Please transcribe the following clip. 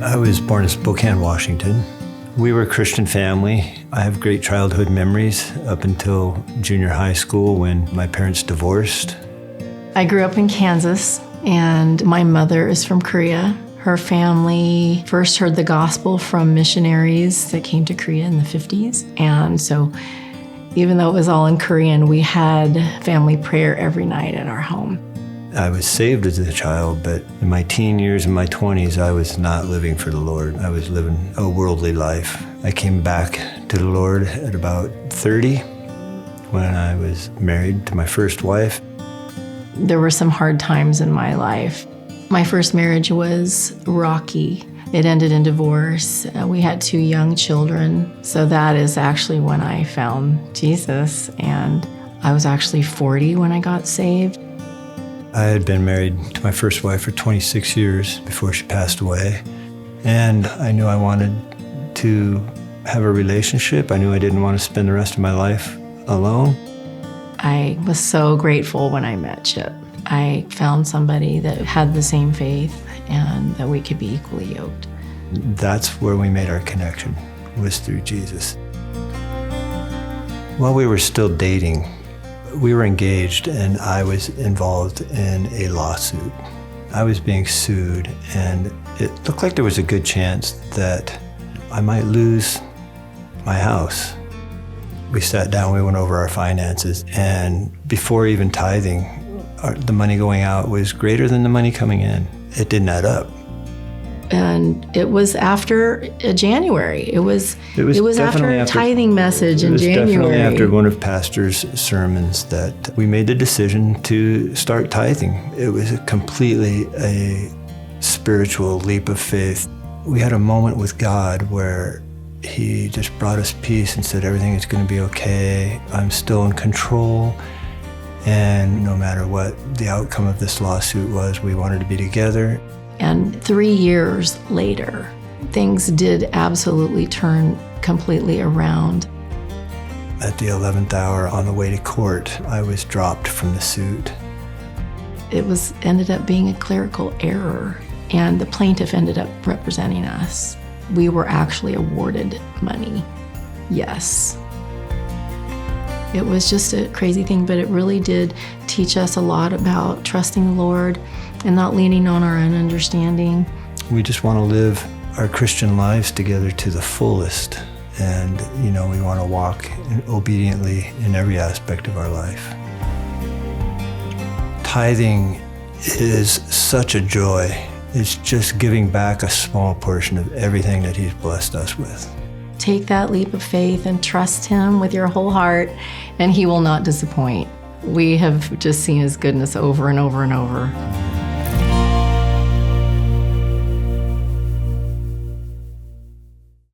I was born in Spokane, Washington. We were a Christian family. I have great childhood memories up until junior high school when my parents divorced. I grew up in Kansas, and my mother is from Korea. Her family first heard the gospel from missionaries that came to Korea in the 50s. And so even though it was all in Korean, we had family prayer every night at our home. I was saved as a child, but in my teen years and my 20s, I was not living for the Lord. I was living a worldly life. I came back to the Lord at about 30 when I was married to my first wife. There were some hard times in my life. My first marriage was rocky. It ended in divorce. We had 2 young children. So that is actually when I found Jesus. And I was actually 40 when I got saved. I had been married to my first wife for 26 years before she passed away. And I knew I wanted to have a relationship. I knew I didn't want to spend the rest of my life alone. I was so grateful when I met Chip. I found somebody that had the same faith and that we could be equally yoked. That's where we made our connection, was through Jesus. While we were still dating, we were engaged and I was involved in a lawsuit. I was being sued and it looked like there was a good chance that I might lose my house. We sat down, we went over our finances, and before even tithing, the money going out was greater than the money coming in. It didn't add up. And it was after January. It was after a tithing message in January. It was definitely after one of Pastor's sermons that we made the decision to start tithing. It was completely a spiritual leap of faith. We had a moment with God where He just brought us peace and said, everything is going to be okay. I'm still in control. And no matter what the outcome of this lawsuit was, we wanted to be together. And 3 years later, things did absolutely turn completely around. At the 11th hour on the way to court, I was dropped from the suit. It ended up being a clerical error, and the plaintiff ended up representing us. We were actually awarded money. Yes. It was just a crazy thing, but it really did teach us a lot about trusting the Lord and not leaning on our own understanding. We just want to live our Christian lives together to the fullest. And, we want to walk obediently in every aspect of our life. Tithing is such a joy. It's just giving back a small portion of everything that He's blessed us with. Take that leap of faith and trust Him with your whole heart, and He will not disappoint. We have just seen His goodness over and over and over.